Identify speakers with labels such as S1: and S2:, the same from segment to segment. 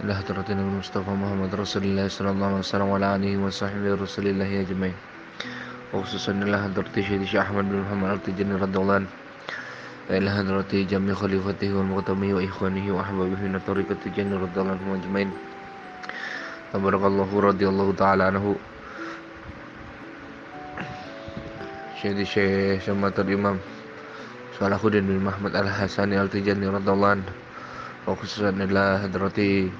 S1: إلى حضرة المصطفى محمد رسول الله صلى الله عليه وسلم وعلى آله وصحبه رسول الله أجمعين، وخصوصا إلى حضرة شيخ أحمد بن محمد التجاني رضي الله عنه، وإلى حضرة جميع خليفته والمقدمين وإخوانه وأحبابه من طريقة التجاني رضي الله عنهم أجمعين. تبارك الله رضي الله تعالى عنه Syekh Syamatul Imam Salahuddin bin Muhammad Al-Hasani Al-Tijani radhiyallahu anhu, wa khususan ila hadrati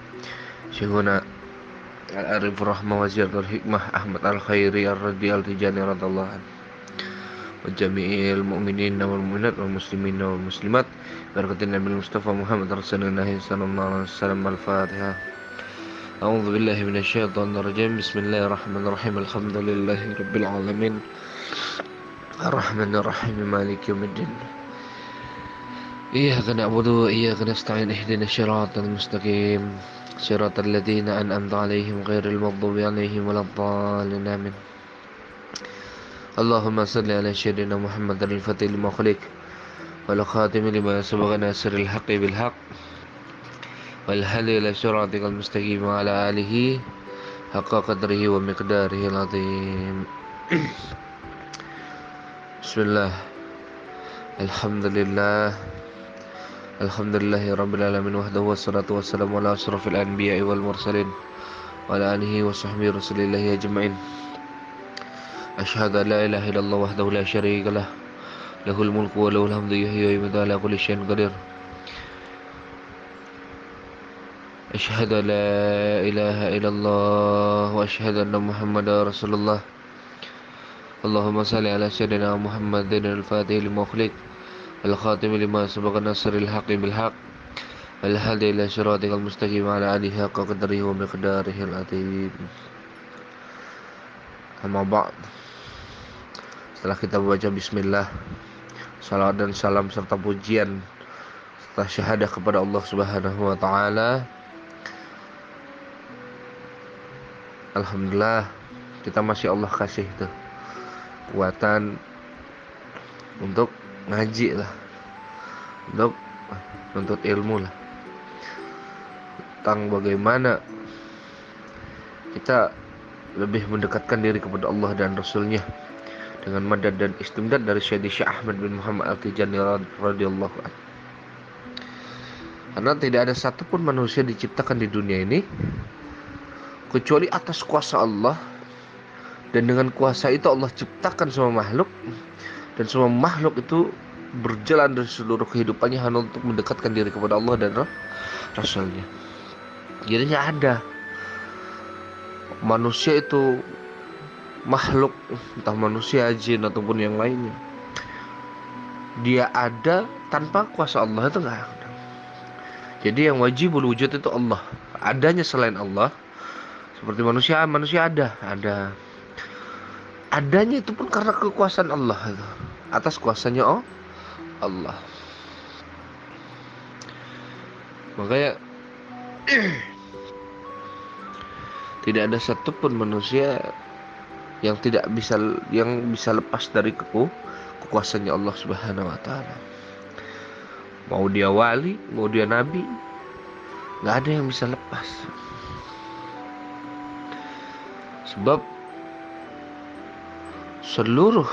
S1: Syekhuna Al-Arif Rahmah Waziratul Hikmah Ahmad Al-Khairi Ar-Radi Al-Tijani radhiyallahu anhu, wa jami'il mu'minin wal mu'minat wal muslimin wal muslimat barakatin Nabi Mustafa Muhammad Rasulullah sallallahu alaihi wasallam. Al-Fatihah. A'udzu billahi minasyaitonir rajim. Bismillahirrahmanirrahim. Alhamdulillahi rabbil alamin. Ar-Rahmanir Rahim. Maliki yaumiddin. Iyyaka na'budu wa iyyaka nasta'in. Ihdinas siratal mustaqim. Siratal ladzina an'amta 'alaihim ghairil maghdubi 'alaihim waladdallin. Amin. Allahumma shalli ala sayyidina Muhammad al-Fatih lima khuliq wal khatim lima sabaqa nasiril haqqi bil haqq wal hadi ila siratikal mustaqim wa ala alihi haqqa qadrihi wa miqdarihi al-'azim. Bismillah. Alhamdulillah. Alhamdulillahi rabbil alamin wahdahu wassalatu wassalamu ala asrafil anbiya'i wal mursalin wa ala alihi wa sahbihi rasulillahi ajma'in. Asyhadu an la ilaha illallah wahdahu la syarika lah, lahul mulku wa lahul hamdu yuhyi wa yumiitu ala kulli syai'in qadir. Asyhadu an la ilaha illallah wa asyhadu anna Muhammadar Rasulullah. Allahumma salli ala sayyidina Muhammadin al-Fatih lima ughliq wal khatim lima sabaqa nasril haqqi bil haqq wal hadi ila siratikal mustaqim wa ala alihi haqqa qadrihi wa miqdarihi al-'azim. Amma ba'd. Setelah kita membaca bismillah, salawat dan salam serta pujian serta syahadah kepada Allah Subhanahu wa taala, alhamdulillah kita masih Allah kasih tuh kekuatan untuk ngaji lah, untuk menuntut ilmu lah, tentang bagaimana kita lebih mendekatkan diri kepada Allah dan Rasulnya dengan madad dan istimdad dari Syekh Ahmad bin Muhammad Al-Tijani radhiyallahu anhu. Karena tidak ada satupun manusia diciptakan di dunia ini kecuali atas kuasa Allah, dan dengan kuasa itu Allah ciptakan semua makhluk, dan semua makhluk itu berjalan dari seluruh kehidupannya hanya untuk mendekatkan diri kepada Allah dan Rasulnya. Jadi tidak ada manusia itu makhluk, entah manusia, jin ataupun yang lainnya, dia ada tanpa kuasa Allah, itu nggak ada. Jadi yang wajibul wujud itu Allah. Adanya selain Allah, seperti manusia ada. Adanya itu pun karena kekuasaan Allah itu, atas kuasanya Allah. Makanya tidak ada satupun manusia yang bisa lepas dari kekuasaannya Allah Subhanahu wa taala. Mau dia wali, mau dia nabi, nggak ada yang bisa lepas. Sebab seluruh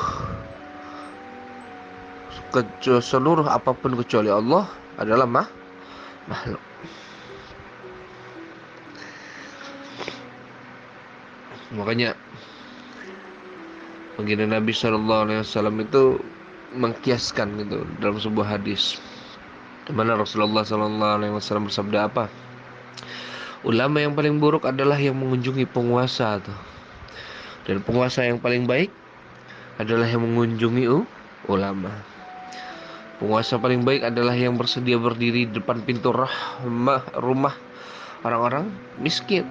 S1: apapun kecuali Allah adalah makhluk. Makanya baginda Nabi SAW itu mengkiaskan gitu dalam sebuah hadis, di mana Rasulullah SAW bersabda apa? Ulama yang paling buruk adalah yang mengunjungi penguasa tuh. Dan penguasa yang paling baik adalah yang mengunjungi ulama. Penguasa paling baik adalah yang bersedia berdiri di depan pintu rumah orang-orang miskin.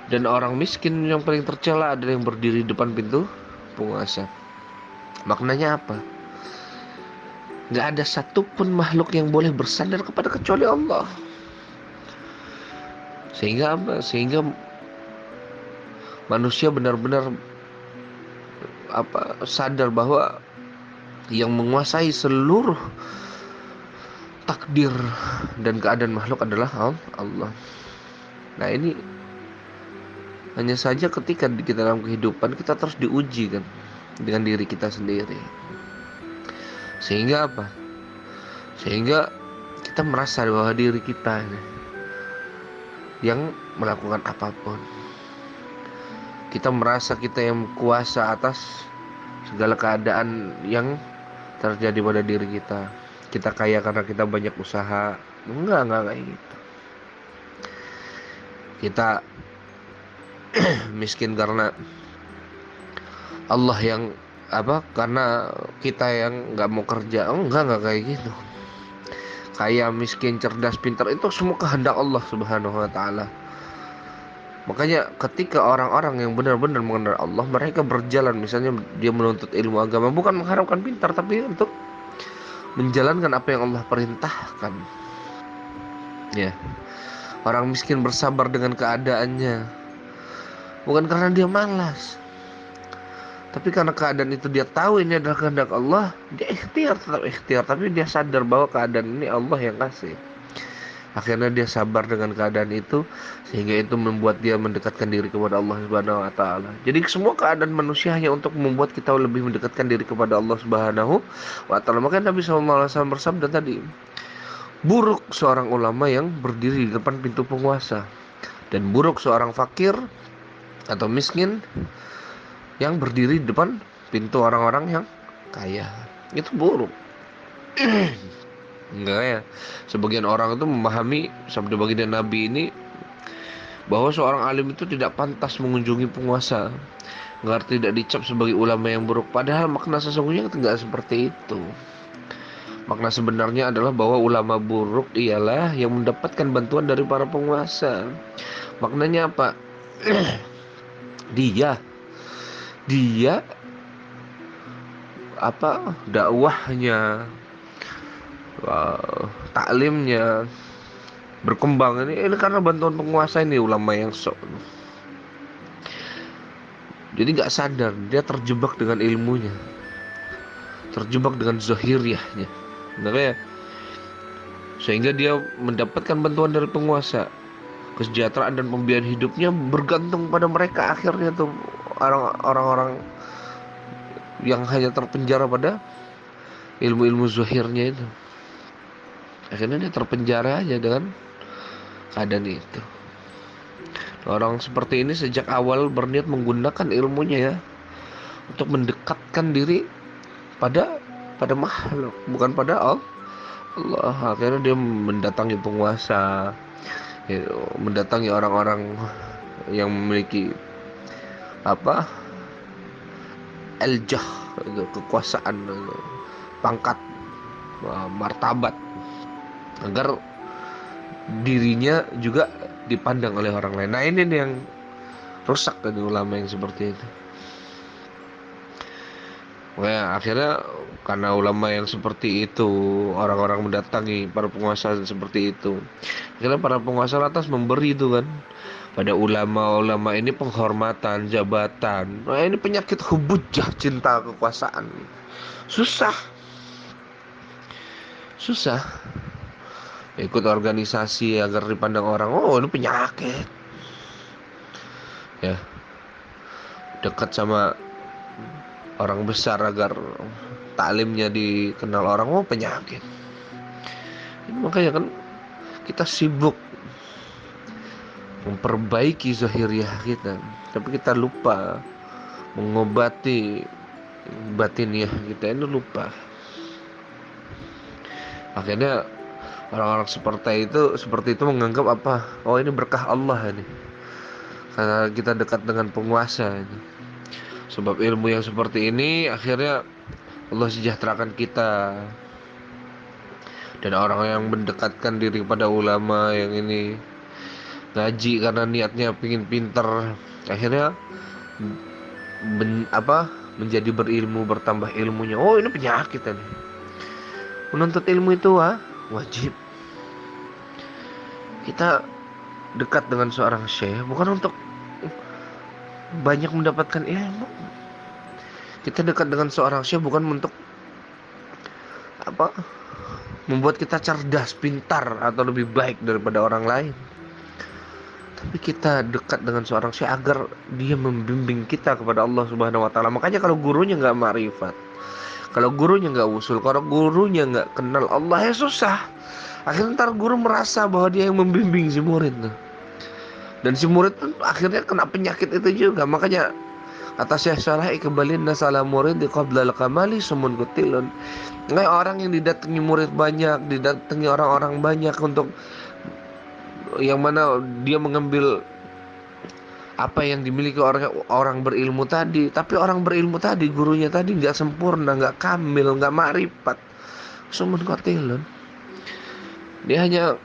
S1: Dan orang miskin yang paling tercela adalah yang berdiri di depan pintu penguasa. Maknanya apa? Gak ada satupun makhluk yang boleh bersandar kepada kecuali Allah. Sehingga apa? Sehingga manusia benar-benar sadar bahwa yang menguasai seluruh takdir dan keadaan makhluk adalah Allah. Nah ini hanya saja ketika kita dalam kehidupan kita terus diuji kan dengan diri kita sendiri. Sehingga apa? Sehingga kita merasa bahwa diri kita ini yang melakukan apapun. Kita merasa kita yang kuasa atas segala keadaan yang terjadi pada diri kita. Kita kaya karena kita banyak usaha. Enggak kayak gitu. Kita miskin karena Allah yang karena kita yang nggak mau kerja. Enggak kayak gitu. Kaya, miskin, cerdas, pintar itu semua kehendak Allah Subhanahu wa taala. Makanya ketika orang-orang yang benar-benar mengenal Allah, mereka berjalan, misalnya dia menuntut ilmu agama bukan mengharapkan pintar, tapi untuk menjalankan apa yang Allah perintahkan. Ya. Orang miskin bersabar dengan keadaannya bukan karena dia malas, tapi karena keadaan itu dia tahu ini adalah kehendak Allah. Dia tetap ikhtiar, tapi dia sadar bahwa keadaan ini Allah yang kasih. Akhirnya dia sabar dengan keadaan itu, sehingga itu membuat dia mendekatkan diri kepada Allah Subhanahu wa taala. Jadi semua keadaan manusia hanya untuk membuat kita lebih mendekatkan diri kepada Allah Subhanahu wa taala. Makanya Nabi SAW bersabda tadi, buruk seorang ulama yang berdiri di depan pintu penguasa, dan buruk seorang fakir atau miskin yang berdiri di depan pintu orang-orang yang kaya. Itu buruk. Enggak ya. Sebagian orang itu memahami sabda baginda Nabi ini bahwa seorang alim itu tidak pantas mengunjungi penguasa, agar tidak dicap sebagai ulama yang buruk. Padahal makna sesungguhnya tidak seperti itu. Makna sebenarnya adalah bahwa ulama buruk ialah yang mendapatkan bantuan dari para penguasa. Maknanya apa? dia dakwahnya, taklimnya berkembang ini karena bantuan penguasa ini, ulama yang sok. Jadi gak sadar dia terjebak dengan ilmunya, terjebak dengan zahiriyahnya. Makanya sehingga dia mendapatkan bantuan dari penguasa, kesejahteraan dan pembiayaan hidupnya bergantung pada mereka. Akhirnya tuh orang-orang yang hanya terpenjara pada ilmu-ilmu zahirnya itu, akhirnya dia terpenjara aja dengan keadaan itu. Orang seperti ini sejak awal berniat menggunakan ilmunya ya untuk mendekatkan diri pada makhluk, bukan pada Allah. Akhirnya dia mendatangi penguasa, mendatangi orang-orang yang memiliki eljah, kekuasaan, pangkat, martabat, agar dirinya juga dipandang oleh orang lain. Nah ini nih yang rusak dari ulama yang seperti itu. Makanya akhirnya karena ulama yang seperti itu, orang-orang mendatangi para penguasa seperti itu, akhirnya para penguasa lantas memberi itu kan pada ulama-ulama ini penghormatan, jabatan. Nah ini penyakit hubujah, cinta kekuasaan. Susah ikut organisasi agar dipandang orang, oh ini penyakit ya. Dekat sama orang besar agar taklimnya dikenal orang, oh penyakit. Makanya kan kita sibuk memperbaiki zahiriyah kita, tapi kita lupa mengobati batiniah kita, ini lupa. Akhirnya orang-orang seperti itu menganggap oh ini berkah Allah ini, karena kita dekat dengan penguasa ini. Sebab ilmu yang seperti ini akhirnya Allah sejahterakan kita. Dan orang yang mendekatkan diri kepada ulama yang ini, ngaji karena niatnya pingin pinter, akhirnya menjadi berilmu, bertambah ilmunya. Oh ini penyakit ini. Menuntut ilmu itu wajib. Kita dekat dengan seorang syekh bukan untuk banyak mendapatkan ilmu. Kita dekat dengan seorang syekh bukan untuk membuat kita cerdas, pintar, atau lebih baik daripada orang lain. Tapi kita dekat dengan seorang syekh agar dia membimbing kita kepada Allah Subhanahu wa taala. Makanya kalau gurunya nggak ma'rifat, kalau gurunya nggak usul, kalau gurunya nggak kenal Allah, ya susah. Akhirnya ntar guru merasa bahwa dia yang membimbing si murid tuh. Dan si murid pun akhirnya kena penyakit itu juga. Makanya kata Syekh Saleh, kembali nasala murid di qabla al-kamali sumun kutilun. Nggak, orang yang didatangi murid banyak, didatangi orang-orang banyak untuk yang mana dia mengambil apa yang dimiliki orang berilmu tadi, tapi orang berilmu tadi, gurunya tadi nggak sempurna, nggak kamil, nggak makrifat, sumun qatilun. Dia hanya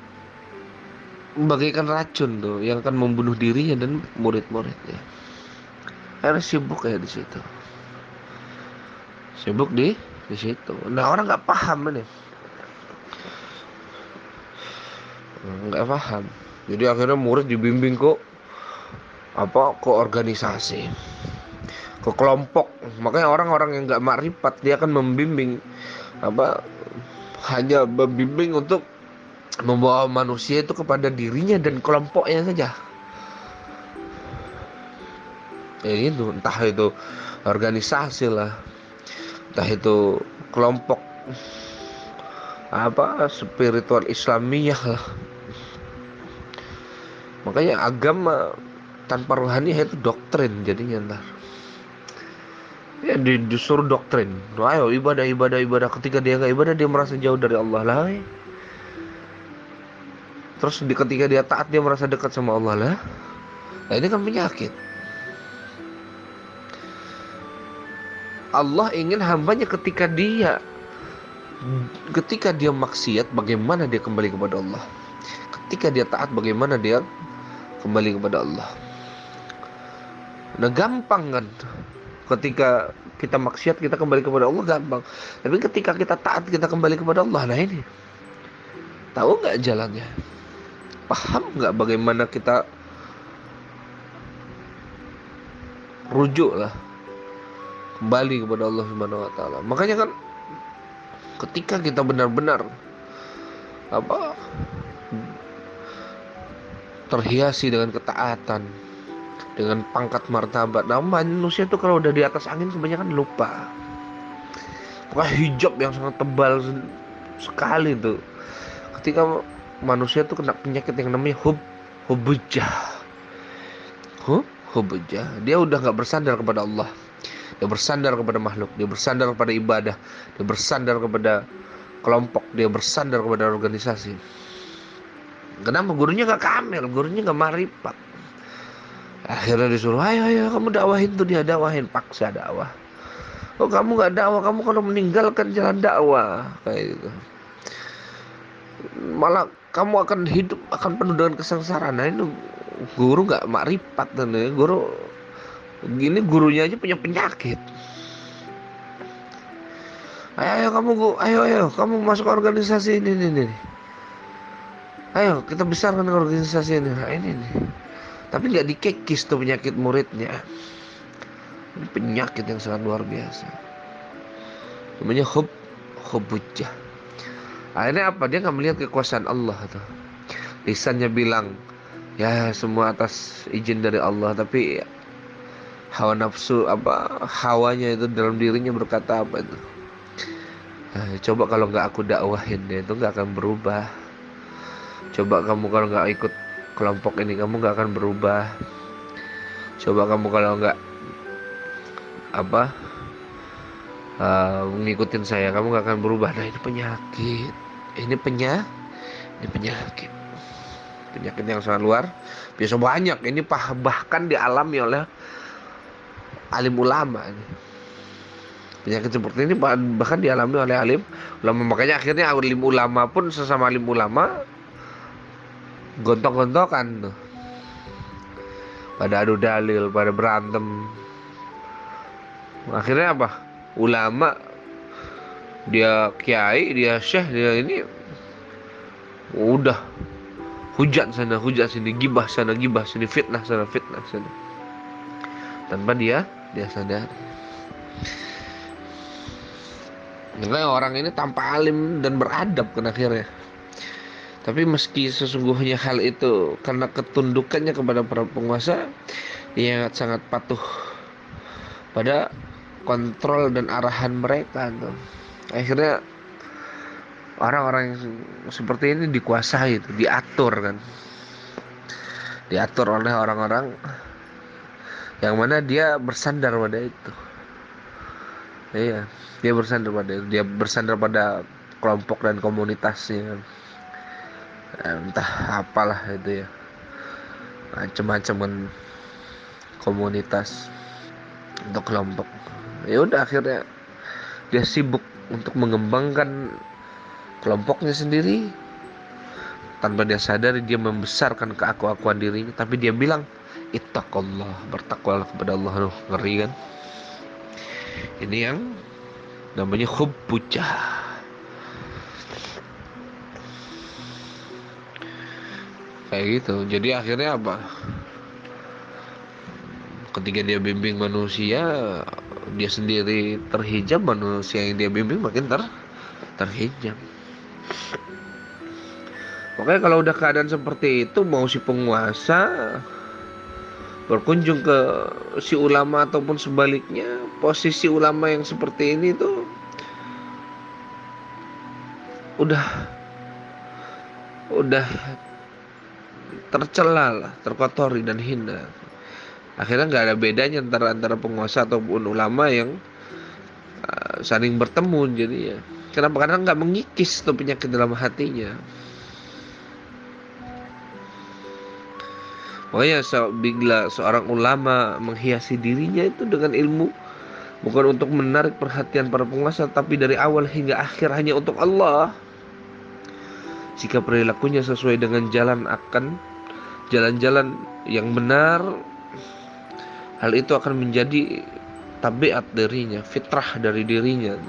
S1: bagaikan racun tuh yang akan membunuh dirinya dan murid-muridnya. Akhirnya sibuk ya di situ, sibuk di situ. Nah, orang nggak paham ini, nggak paham. Jadi akhirnya murid dibimbing ke organisasi, ke kelompok. Makanya orang-orang yang nggak makrifat dia akan membimbing hanya membimbing untuk membawa manusia itu kepada dirinya dan kelompoknya saja. Ya itu, entah itu organisasi lah, entah itu kelompok spiritual Islamiyah lah. Makanya agama tanpa rohani itu doktrin jadinya ntar. Ya disuruh doktrin. Ayo ibadah. Ketika dia nggak ibadah, dia merasa jauh dari Allah lah. Terus ketika dia taat, dia merasa dekat sama Allah lah. Nah, ini kan penyakit. Allah ingin hambanya ketika dia maksiat, bagaimana dia kembali kepada Allah. Ketika dia taat, bagaimana dia kembali kepada Allah. Nah, gampang kan. Ketika kita maksiat, kita kembali kepada Allah, gampang. Tapi ketika kita taat, kita kembali kepada Allah. Nah ini, tahu nggak jalannya? Paham nggak bagaimana kita rujuk lah, kembali kepada Allah Subhanahu wa taala. Makanya kan ketika kita benar-benar terhiasi dengan ketaatan, dengan pangkat martabat. Nah, manusia tuh kalau udah di atas angin kebanyakan lupa. Pokoknya hijab yang sangat tebal sekali tuh. Ketika manusia tuh kena penyakit yang namanya hubujah. Hubujah. Dia udah nggak bersandar kepada Allah. Dia bersandar kepada makhluk. Dia bersandar kepada ibadah. Dia bersandar kepada kelompok. Dia bersandar kepada organisasi. Kenapa? Gurunya nggak kamil, gurunya nggak marifat. Akhirnya disuruh, ayo kamu dakwahin tuh, dia dakwahin, paksa dakwah. Oh, kamu nggak dakwah, kamu kalau meninggalkan jalan dakwah kayak gitu, malah kamu akan hidup akan penuh dengan kesengsaraan. Nah, ini guru nggak marifat, dan guru gini, gurunya aja punya penyakit. Ayo kamu masuk organisasi ini. Ayo kita besarkan organisasi ini. Nah, ini nih. Tapi nggak dikekis tuh penyakit muridnya. Ini penyakit yang sangat luar biasa. Namanya hubujah. Akhirnya apa? Dia nggak melihat kekuasaan Allah tuh. Lisannya bilang, ya semua atas izin dari Allah, tapi hawa nafsu hawanya itu dalam dirinya berkata apa itu? Coba kalau nggak aku dakwahin, dia itu nggak akan berubah. Coba kamu kalau nggak ikut kelompok ini, kamu nggak akan berubah. Coba kamu kalau nggak ngikutin saya, kamu nggak akan berubah. Nah, ini penyakit. Ini penyakit. Penyakit yang sangat luar biasa banyak. Ini bahkan dialami oleh alim ulama. Penyakit seperti ini bahkan dialami oleh alim ulama. Makanya akhirnya alim ulama pun sesama alim ulama gontok-gontokan tuh, pada adu dalil, pada berantem. Akhirnya apa? Ulama, dia kiai, dia syekh, dia ini udah hujat sana, hujat sini, gibah sana, gibah sini, fitnah sana, fitnah sana, tanpa dia sadari. Makanya orang ini tanpa alim dan beradab kan akhirnya. Tapi meski sesungguhnya hal itu karena ketundukannya kepada para penguasa, ia sangat patuh pada kontrol dan arahan mereka tuh. Akhirnya orang-orang yang seperti ini dikuasai, itu diatur kan, diatur oleh orang-orang yang mana dia bersandar pada itu. Iya, dia bersandar pada itu. Dia bersandar pada kelompok dan komunitasnya. Entah apalah itu ya, macam-macam komunitas untuk kelompok. Ya udah akhirnya dia sibuk untuk mengembangkan kelompoknya sendiri. Tanpa dia sadari dia membesarkan keaku-akuan dirinya. Tapi dia bilang, ittaqallah, bertakwalah kepada Allah. Aduh, ngeri kan. Ini yang namanya hubbujah. Kayak gitu. Jadi akhirnya apa? Ketika dia bimbing manusia, dia sendiri terhijab, manusia yang dia bimbing makin terhijab. Makanya kalau udah keadaan seperti itu, mau si penguasa berkunjung ke si ulama ataupun sebaliknya, posisi ulama yang seperti ini tuh udah tercela lah, terkotori dan hina. Akhirnya nggak ada bedanya antara penguasa ataupun ulama yang saling bertemu. Jadi ya, kenapa? Karena nggak mengikis tuh penyakit dalam hatinya. Makanya bila seorang ulama menghiasi dirinya itu dengan ilmu, bukan untuk menarik perhatian para penguasa, tapi dari awal hingga akhir hanya untuk Allah. Jika perilakunya sesuai dengan jalan-jalan yang benar, hal itu akan menjadi tabiat dirinya, fitrah dari dirinya.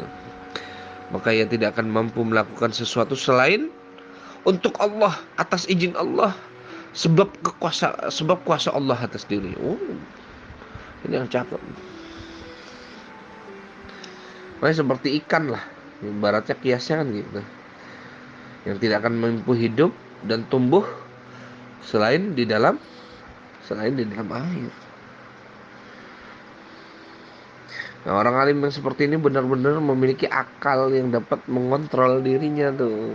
S1: Maka ia tidak akan mampu melakukan sesuatu selain untuk Allah, atas izin Allah, sebab kuasa Allah atas diri. Oh, ini yang cakep. Makanya seperti ikan lah, ibaratnya kiasnya kan gitu, yang tidak akan mampu hidup dan tumbuh selain di dalam air. Nah, orang alim yang seperti ini benar-benar memiliki akal yang dapat mengontrol dirinya tuh.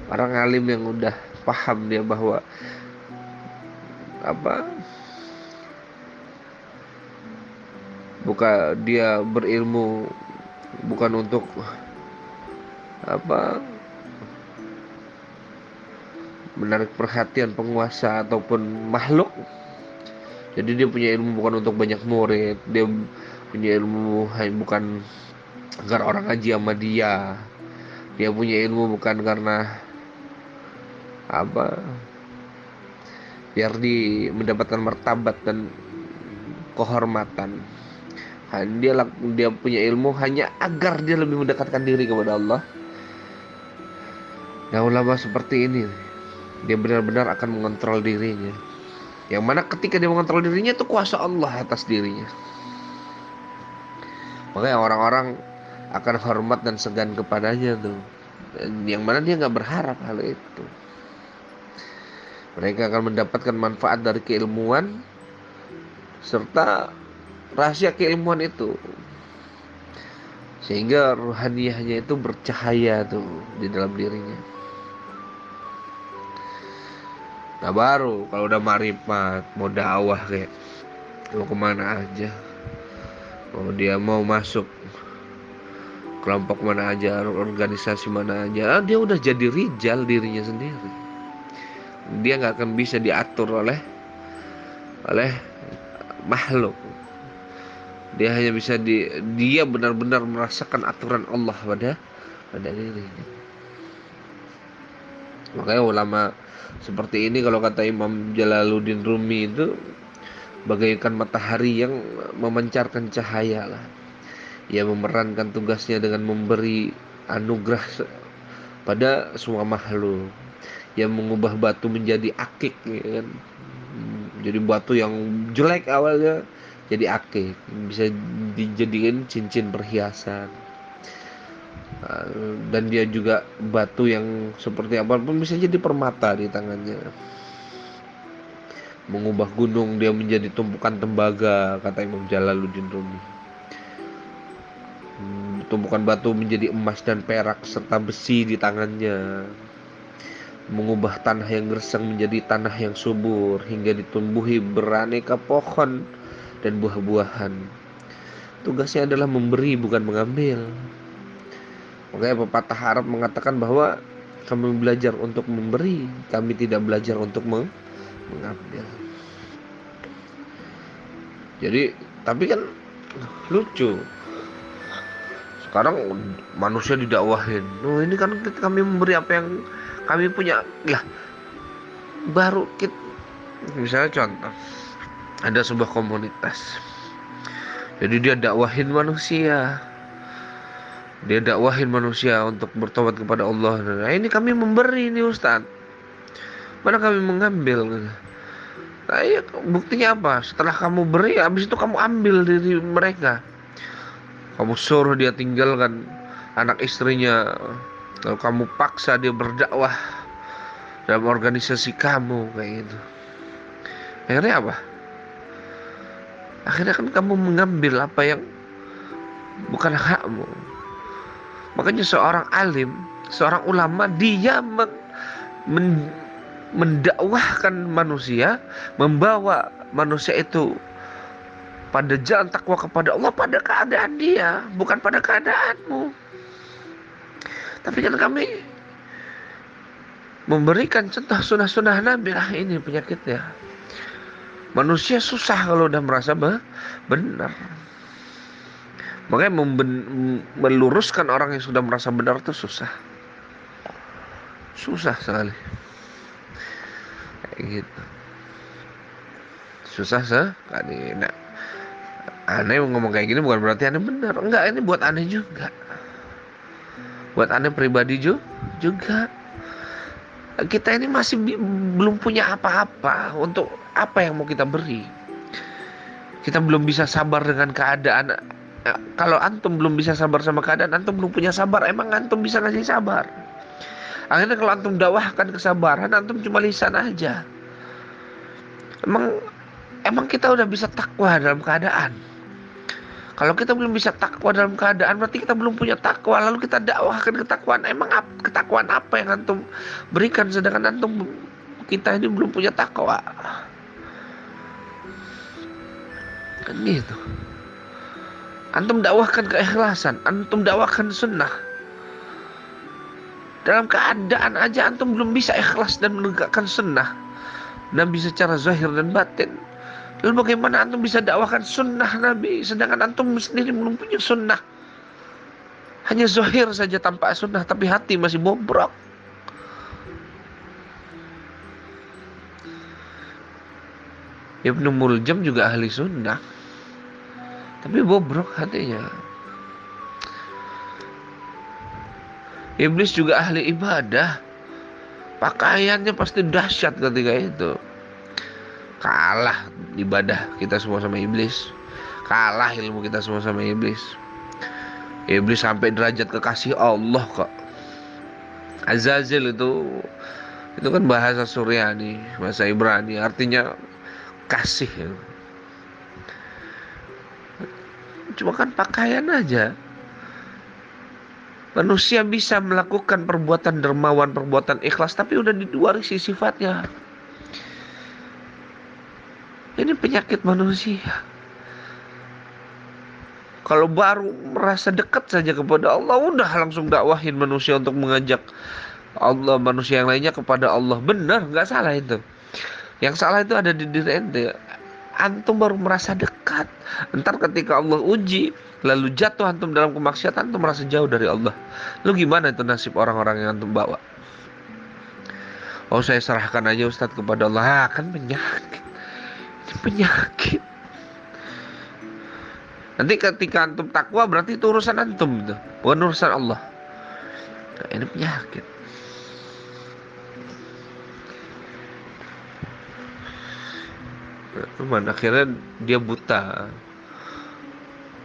S1: Orang alim yang udah paham dia bahwa bukan dia berilmu bukan untuk menarik perhatian penguasa ataupun makhluk. Jadi dia punya ilmu bukan untuk banyak murid. Dia punya ilmu bukan agar orang ngaji sama dia. Dia punya ilmu bukan karena biar mendapatkan martabat dan kehormatan. Dia punya ilmu hanya agar dia lebih mendekatkan diri kepada Allah. Nah, ulama seperti ini, dia benar-benar akan mengontrol dirinya. Yang mana ketika dia mengontrol dirinya, itu kuasa Allah atas dirinya. Makanya orang-orang akan hormat dan segan kepadanya tuh. Yang mana dia gak berharap hal itu. Mereka akan mendapatkan manfaat dari keilmuan serta rahasia keilmuan itu, sehingga ruhaniyahnya itu bercahaya tuh di dalam dirinya. Nah baru kalau udah marifat, mau dakwah kayak mau kemana aja, dia mau masuk kelompok mana aja, organisasi mana aja, dia udah jadi rijal dirinya sendiri. Dia nggak akan bisa diatur oleh makhluk. Dia hanya bisa dia benar-benar merasakan aturan Allah pada dirinya. Makanya ulama seperti ini, kalau kata Imam Jalaluddin Rumi, itu bagaikan matahari yang memancarkan cahaya lah. Ia memerankan tugasnya dengan memberi anugerah pada semua makhluk. Ia mengubah batu menjadi akik, ya kan? Jadi batu yang jelek awalnya jadi akik, bisa dijadikan cincin perhiasan. Dan dia juga batu yang seperti apapun bisa jadi permata di tangannya. Mengubah gunung dia menjadi tumpukan tembaga, kata Imam Jalaluddin Rumi. Tumpukan batu menjadi emas dan perak serta besi di tangannya. Mengubah tanah yang gersang menjadi tanah yang subur hingga ditumbuhi beraneka pohon dan buah-buahan. Tugasnya adalah memberi, bukan mengambil. Makanya pepatah Arab mengatakan bahwa kami belajar untuk memberi, kami tidak belajar untuk mengambil. Jadi, tapi kan lucu. Sekarang manusia didakwahin. Oh, ini kan kami memberi apa yang kami punya. Lah, baru kita, misalnya contoh, ada sebuah komunitas. Jadi dia dakwahin manusia. Dia dakwahin manusia untuk bertobat kepada Allah. Nah, ini kami memberi nih Ustaz. Mana kami mengambil? Nah, iya, buktinya apa? Setelah kamu beri, habis itu kamu ambil dari mereka. Kamu suruh dia tinggalkan anak istrinya, lalu kamu paksa dia berdakwah dalam organisasi kamu kayak gitu. Akhirnya apa? Akhirnya kan kamu mengambil apa yang bukan hakmu. Makanya seorang alim, seorang ulama, dia mendakwahkan manusia, membawa manusia itu pada jalan takwa kepada Allah pada keadaan dia, bukan pada keadaanmu. Tapi kan kami memberikan contoh sunnah-sunnah Nabi. Ini penyakitnya. Manusia susah kalau udah merasa benar. Makanya meluruskan orang yang sudah merasa benar itu susah. Susah sekali. Kayak gitu. Susah sekali. Nah, aneh ngomong kayak gini bukan berarti aneh benar. Enggak, ini buat aneh juga. Buat aneh pribadi juga. Kita ini masih belum punya apa-apa. Untuk apa yang mau kita beri? Kita belum bisa sabar dengan keadaan. Kalau antum belum bisa sabar sama keadaan, antum belum punya sabar. Emang antum bisa ngasih sabar? Akhirnya kalau antum dakwahkan kesabaran, antum cuma lisan aja. Emang kita udah bisa takwa dalam keadaan? Kalau kita belum bisa takwa dalam keadaan, berarti kita belum punya takwa. Lalu kita dakwahkan ketakwaan. Emang ketakwaan apa yang antum berikan, sedangkan antum, kita ini belum punya takwa? Kan gitu. Antum dakwahkan keikhlasan, antum dakwahkan sunnah. Dalam keadaan aja antum belum bisa ikhlas dan menegakkan sunnah Nabi secara zahir dan batin. Lalu bagaimana antum bisa dakwahkan sunnah Nabi, sedangkan antum sendiri belum punya sunnah? Hanya zahir saja tanpa sunnah, tapi hati masih bobrok. Ibnu Muljam juga ahli sunnah, tapi bobrok hatinya. Iblis juga ahli ibadah, pakaiannya pasti dahsyat ketika itu. Kalah ibadah kita semua sama iblis. Kalah ilmu kita semua sama iblis. Iblis sampai derajat kekasih Allah kok. Azazil itu kan bahasa Suryani, bahasa Ibrani, artinya kasih. Cuma kan pakaian aja. Manusia bisa melakukan perbuatan dermawan, perbuatan ikhlas, tapi udah diwarisi sifatnya. Ini penyakit manusia. Kalau baru merasa dekat saja kepada Allah, udah langsung dakwahin manusia untuk mengajak Allah, manusia yang lainnya kepada Allah. Benar, nggak salah itu. Yang salah itu ada di diri ente. Antum baru merasa dekat. Entar ketika Allah uji, lalu jatuh antum dalam kemaksiatan, antum merasa jauh dari Allah. Lalu gimana itu nasib orang-orang yang antum bawa? Oh, saya serahkan aja Ustadz kepada Allah. Kan penyakit. Ini penyakit. Nanti ketika antum takwa, berarti itu urusan antum itu, bukan urusan Allah. Nah, ini penyakit. Cuman akhirnya dia buta,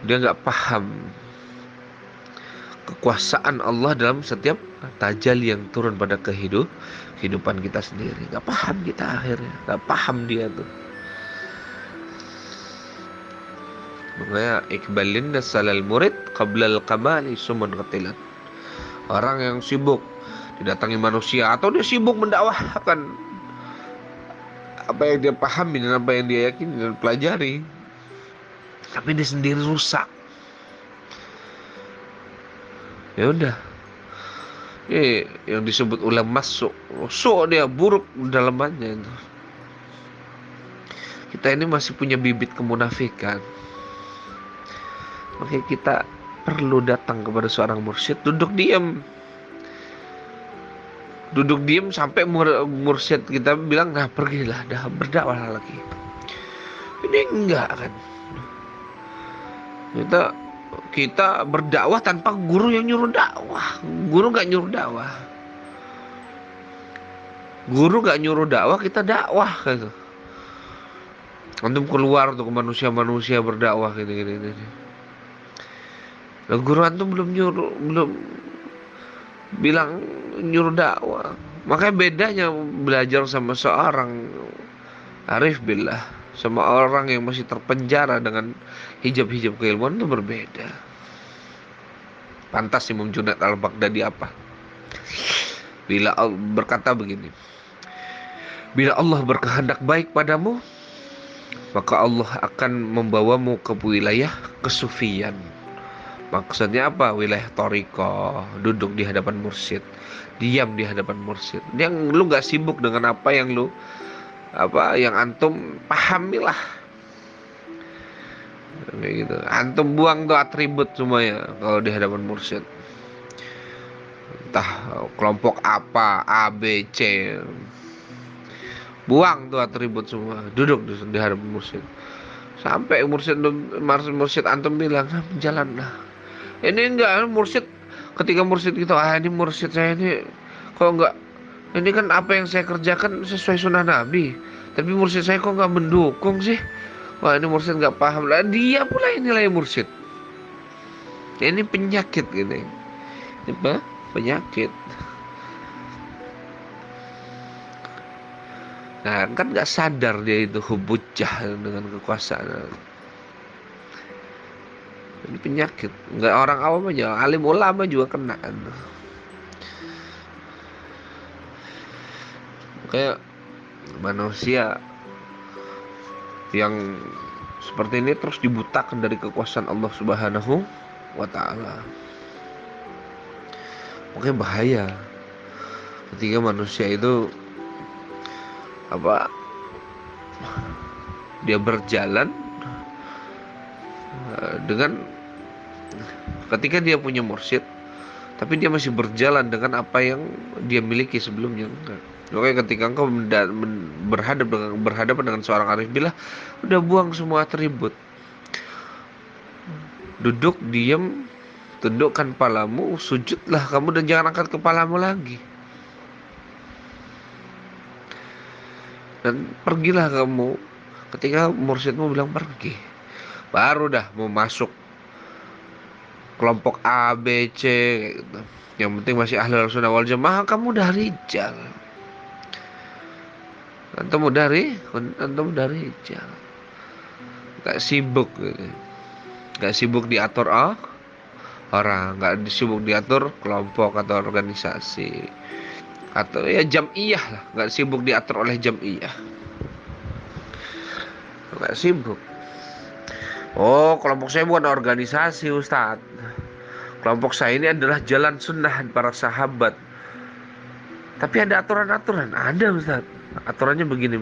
S1: dia nggak paham kekuasaan Allah dalam setiap tajalli yang turun pada kehidupan kita sendiri. Nggak paham kita akhirnya, nggak paham dia tuh. Makanya ikbalin nasalal murid qablal kamali sumun qatilan. Orang yang sibuk didatangi manusia atau dia sibuk mendakwahkan apa yang dia pahami dan apa yang dia yakini dan pelajari, tapi dia sendiri rusak. Ya udah, yang disebut ulama masuk dia buruk dalamannya itu. Kita ini masih punya bibit kemunafikan. Makanya kita perlu datang kepada seorang mursyid, duduk diam sampai mursyid kita bilang, nah pergilah, dah berdakwah lagi. Ini enggak kan, kita berdakwah tanpa guru yang nyuruh dakwah. Guru gak nyuruh dakwah, kita dakwah gitu. Antum keluar tuh ke manusia-manusia berdakwah gitu. Lah guru antum belum bilang nyuruh dakwah. Makanya bedanya belajar sama seorang arif billah sama orang yang masih terpenjara dengan hijab-hijab keilmuan itu berbeda. Pantas Imam Junaid al-Baghdadi apa? Bila Allah berkata begini, bila Allah berkehendak baik padamu, maka Allah akan membawamu ke wilayah kesufian. Maksudnya apa? Wilayah thariqah, duduk di hadapan mursyid, diam di hadapan mursyid. Yang lu gak sibuk dengan apa yang antum pahamilah. Kayak gitu. Antum buang tuh atribut semuanya kalau di hadapan mursyid. Entah kelompok apa, A, B, C. Buang tuh atribut semua, duduk di hadapan mursyid. Sampai mursyid antum bilang, nah, jalanlah. Ini enggak mursyid, ketika mursyid gitu, ini mursyid saya ini kok enggak, ini kan apa yang saya kerjakan sesuai sunnah Nabi, tapi mursyid saya kok enggak mendukung sih. Wah, ini mursyid enggak paham lah. Dia pula inilah yang mursyid. Ini penyakit gitu. Ini apa? Penyakit. Nah, kan enggak sadar dia itu hubujah dengan kekuasaan. Ini penyakit. Enggak orang awam aja, alim ulama juga kena. Kayak manusia yang seperti ini terus dibutakan dari kekuasaan Allah Subhanahu wa ta'ala. Makanya bahaya ketika manusia itu dia berjalan dengan ketika dia punya mursyid, tapi dia masih berjalan dengan apa yang dia miliki sebelumnya. Oke, ketika engkau berhadapan dengan seorang arif billah, udah buang semua atribut, duduk diam, tundukkan kepalamu, sujudlah kamu dan jangan angkat kepalamu lagi, dan pergilah kamu. Ketika mursyidmu bilang pergi, baru dah mau masuk kelompok A, B, C gitu. Yang penting masih ahlul sunnah wal jamaah, kamu udah rijal. Antum udah rijal. Gak sibuk gitu. Gak sibuk diatur orang, gak sibuk diatur kelompok atau organisasi, atau ya jam'iyah lah, gak sibuk diatur oleh jam'iyah. Gak sibuk. Oh, kelompok saya bukan organisasi, Ustadz. Kelompok saya ini adalah jalan sunnah para sahabat. Tapi ada aturan-aturan. Ada, Ustadz. Aturannya begini.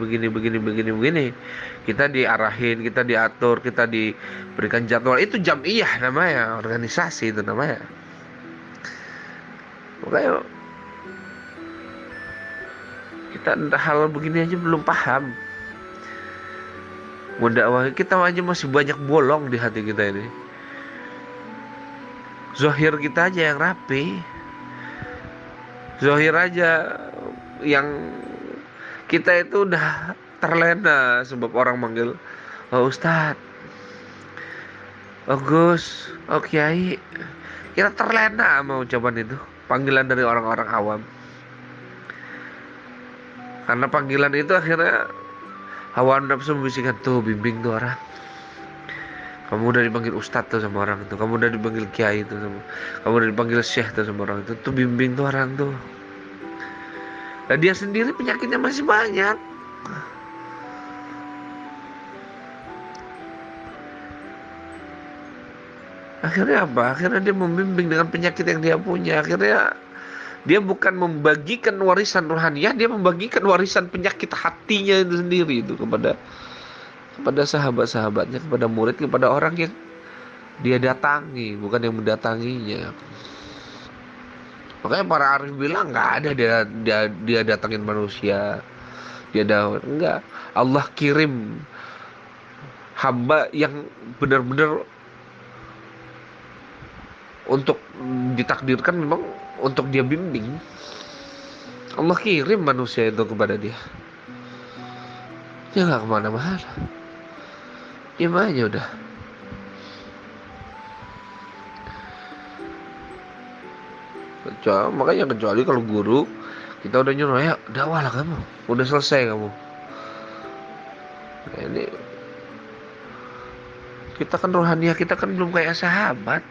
S1: Kita diarahin, kita diatur, kita diberikan jadwal. Itu jam'iyah namanya, organisasi itu namanya. Makanya kita hal begini aja belum paham. Mendakwah kita aja masih banyak bolong di hati kita ini. Zahir kita aja yang rapi, zahir aja yang kita itu udah terlena sebab orang manggil, oh Ustadz, oh Gus, oh Kiai. Kita terlena sama ucapan itu, panggilan dari orang-orang awam. Karena panggilan itu akhirnya hawa nafsu membisikkan, tuh bimbing tuh orang. Kamu udah dipanggil ustadz tuh sama orang itu, kamu udah dipanggil kiai tuh sama, kamu udah dipanggil syekh tuh sama orang itu, tuh bimbing tuh orang tuh. Nah dia sendiri penyakitnya masih banyak. Akhirnya apa? Akhirnya dia membimbing dengan penyakit yang dia punya. Akhirnya dia bukan membagikan warisan rohaniah, dia membagikan warisan penyakit hatinya itu sendiri itu kepada sahabat-sahabatnya, kepada murid, kepada orang yang dia datangi, bukan yang mendatanginya. Makanya para arif bilang nggak ada dia datangin manusia, enggak. Allah kirim hamba yang benar-benar untuk ditakdirkan memang untuk dia bimbing. Allah kirim manusia itu kepada dia. Dia nggak kemana-mana, diam aja udah. Kecuali kalau guru kita udah nyuruh, ya dakwah lah kamu, udah selesai kamu. Nah, ini kita kan rohaniah kita kan belum kayak sahabat.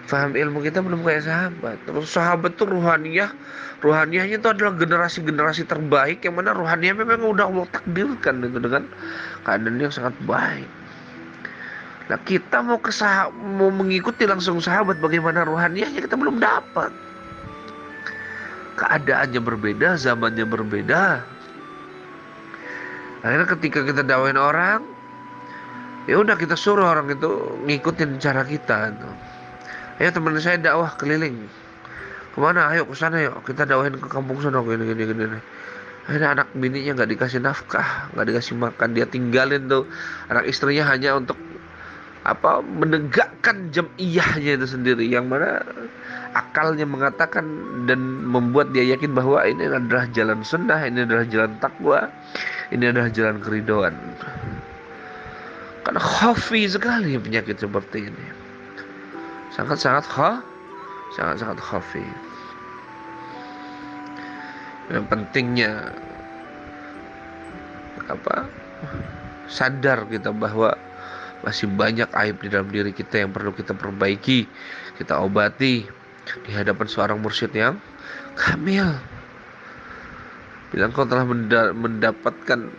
S1: Faham ilmu kita belum kayak sahabat. Terus sahabat tuh rohaniahnya itu adalah generasi-generasi terbaik yang mana rohaniah memang udah Allah takdirkan itu dengan keadaan yang sangat baik. Nah kita mau mengikuti langsung sahabat, bagaimana rohaniahnya kita belum dapat. Keadaannya berbeda, zamannya berbeda. Akhirnya ketika kita dakwain orang, ya udah kita suruh orang itu ngikutin cara kita tuh. Ayo teman saya dakwah keliling. Kemana? Ayo ke sana yuk. Kita dakwahin ke kampung sana gini. Akhirnya anak bininya nggak dikasih nafkah, nggak dikasih makan, dia tinggalin tuh anak istrinya hanya untuk menegakkan jam'iyahnya itu sendiri, yang mana akalnya mengatakan dan membuat dia yakin bahwa ini adalah jalan sunnah, ini adalah jalan takwa, ini adalah jalan keridhaan. Karena khafi sekali penyakit seperti ini, sangat khafi. Yang pentingnya sadar kita bahwa masih banyak aib di dalam diri kita yang perlu kita perbaiki, kita obati di hadapan seorang mursyid yang kamil. Bila engkau telah mendapatkan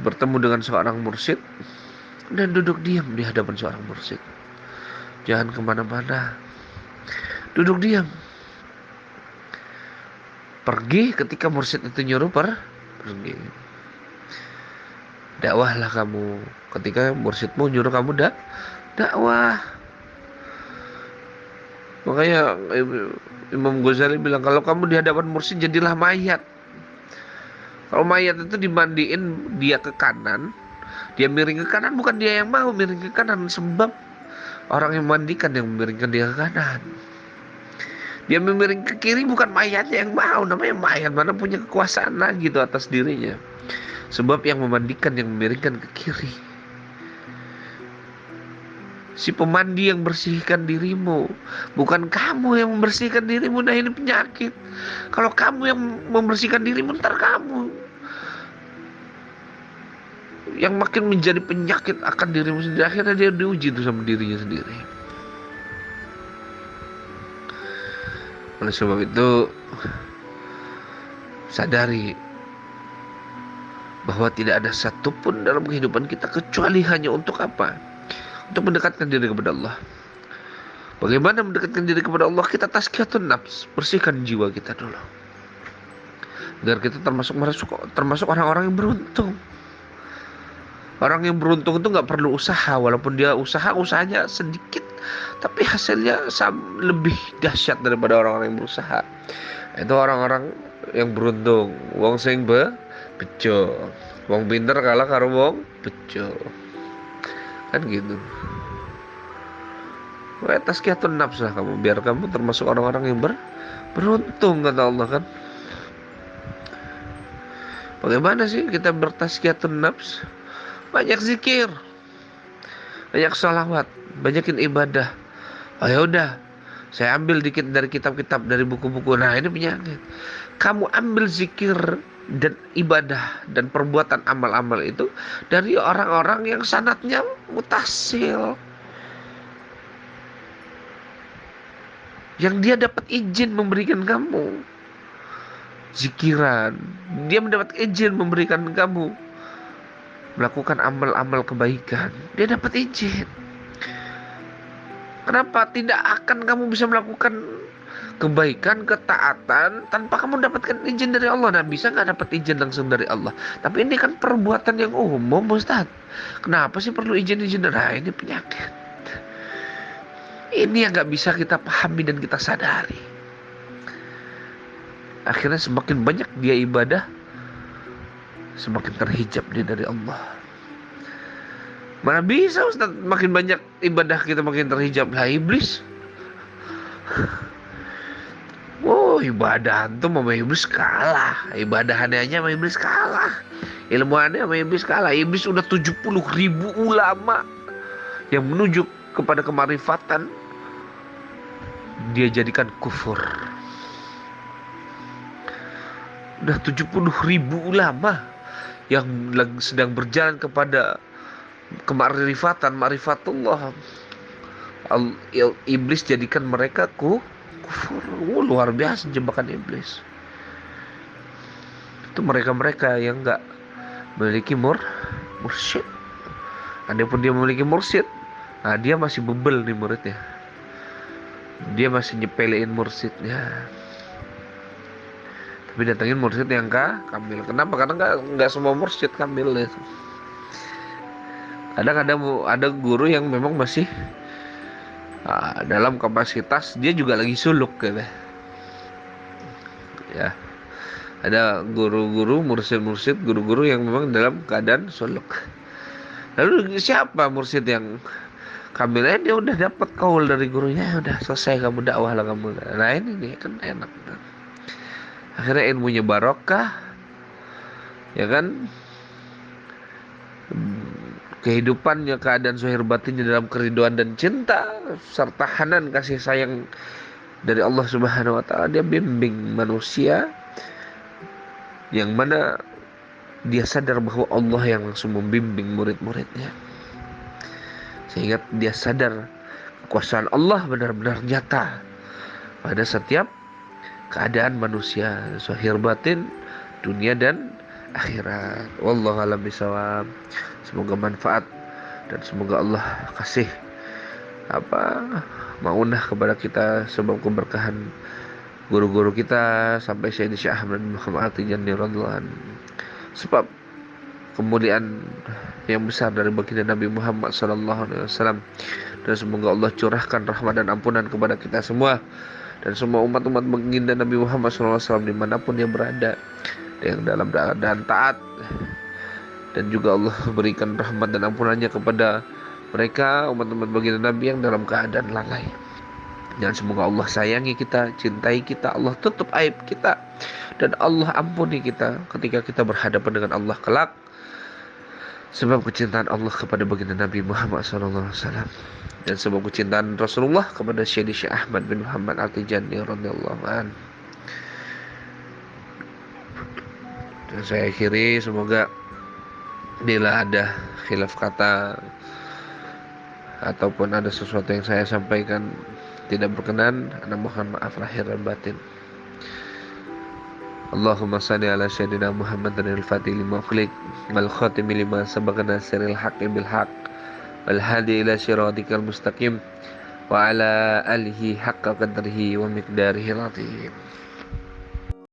S1: bertemu dengan seorang mursyid, dan duduk diam di hadapan seorang mursyid, jangan kemana-mana, duduk diam. Pergi ketika mursyid itu nyuruh pergi. Dakwahlah kamu ketika mursyidmu nyuruh kamu dakwah. Makanya Imam Ghazali bilang, kalau kamu di hadapan mursyid jadilah mayat. Kalau mayat itu dimandiin dia ke kanan, dia miring ke kanan, bukan dia yang mau miring ke kanan, sebab orang yang mandikan yang memiringkan dia ke kanan. Dia memiring ke kiri, bukan mayatnya yang mau, namanya mayat mana punya kekuasaan lagi tuh atas dirinya. Sebab yang memandikan yang memiringkan ke kiri. Si pemandi yang bersihkan dirimu, bukan kamu yang membersihkan dirimu. Nah ini penyakit. Kalau kamu yang membersihkan dirimu, ntar kamu yang makin menjadi penyakit akan dirimu sendiri. Akhirnya dia diuji tuh sama dirinya sendiri. Oleh sebab itu, sadari bahwa tidak ada satupun dalam kehidupan kita kecuali hanya untuk apa? Untuk mendekatkan diri kepada Allah. Bagaimana mendekatkan diri kepada Allah? Kita tazkiyatun nafs, bersihkan jiwa kita dulu, agar kita termasuk orang-orang yang beruntung. Orang yang beruntung itu nggak perlu usaha, walaupun dia usahanya sedikit, tapi hasilnya lebih dahsyat daripada orang-orang yang berusaha. Itu orang-orang yang beruntung. Wong sing bejo, wong pinter kalah karo wong bejo, kan gitu. Tazkiyatun nafs lah kamu, biar kamu termasuk orang-orang yang beruntung, kata Allah kan. Bagaimana sih kita bertazkiyatun nafs? Banyak zikir, banyak sholawat, banyakin ibadah. Oh ya udah, saya ambil dikit dari kitab-kitab, dari buku-buku. Nah ini penyakit. Kamu ambil zikir dan ibadah dan perbuatan amal-amal itu dari orang-orang yang sanadnya mutasil, yang dia dapat izin memberikan kamu zikiran, dia mendapat izin memberikan kamu melakukan amal-amal kebaikan, dia dapat izin. Kenapa tidak akan kamu bisa melakukan kebaikan, ketaatan tanpa kamu dapatkan izin dari Allah? Nah, bisa nggak dapat izin langsung dari Allah? Tapi ini kan perbuatan yang umum, Ustaz. Kenapa sih perlu izin-izin? Nah, ini penyakit. Ini yang nggak bisa kita pahami dan kita sadari. Akhirnya semakin banyak dia ibadah, semakin terhijab dia dari Allah. Mana bisa Ustaz, makin banyak ibadah kita makin terhijab. Lah iblis. Oh, ibadah antum sama iblis kalah. Ibadahannya aja sama iblis kalah. Ilmuannya sama iblis kalah. Iblis udah 70.000 ulama yang menuju kepada kemarifatan, dia jadikan kufur. Udah 70.000 ulama yang sedang berjalan kepada kemarifatan, ma'rifatullah, iblis jadikan mereka kufur. Luar biasa jebakan iblis. Itu mereka-mereka yang gak memiliki mursyid. Adapun dia memiliki mursyid, nah dia masih bebel nih muridnya, dia masih nyepelein mursyidnya. Tapi datangin mursyid yang kamil. Kenapa? Karena nggak semua mursyid kamil itu. Kadang ada guru yang memang masih dalam kapasitas dia juga lagi suluk gitu. Ya. Ada guru-guru, mursyid-mursyid, guru-guru yang memang dalam keadaan suluk. Lalu siapa mursyid yang kamilnya? Dia udah dapat kaul dari gurunya, udah selesai kamu dakwah lah kamu. Nah ini nih kan enak. Akhirnya ilmunya barokah, ya kan? Kehidupannya, keadaan zahir batinnya dalam keriduan dan cinta serta hanan kasih sayang dari Allah Subhanahu wa taala. Dia bimbing manusia yang mana dia sadar bahwa Allah yang langsung membimbing murid-muridnya, sehingga dia sadar kekuasaan Allah benar-benar nyata pada setiap keadaan manusia, zahir batin, dunia dan akhirat. Wallahu a'lam bishawab. Semoga manfaat dan semoga Allah kasih maunah kepada kita, sebab keberkahan guru-guru kita sampai Sayyidi Syekh Ahmad bin Muhammad Al-Tijani radhiyallahu anhu. Sebab kemuliaan yang besar dari baginda Nabi Muhammad sallallahu alaihi wasallam, dan semoga Allah curahkan rahmat dan ampunan kepada kita semua dan semua umat-umat baginda Nabi Muhammad sallallahu alaihi wasallam dimanapun dia berada, yang dalam keadaan taat, dan juga Allah berikan rahmat dan ampunannya kepada mereka umat-umat baginda Nabi yang dalam keadaan lalai. Dan semoga Allah sayangi kita, cintai kita, Allah tutup aib kita, dan Allah ampuni kita ketika kita berhadapan dengan Allah kelak, sebab kecintaan Allah kepada baginda Nabi Muhammad SAW, dan sebab kecintaan Rasulullah kepada Sayyidi Syekh Ahmad bin Muhammad Al-Tijani radhiyallahu anhu. Dan saya akhiri, semoga bila ada khilaf kata ataupun ada sesuatu yang saya sampaikan tidak berkenan, ana mohon maaf lahir dan batin. Allahumma salli ala sayyidina Muhammadin al-fatih lima ukhliq wal khatimi lima sabaqa nasiril haqqi bil haqq wal hadi ila siratikal mustaqim wa ala alihi haqqa qadrihi wa miqdarihi al-azim.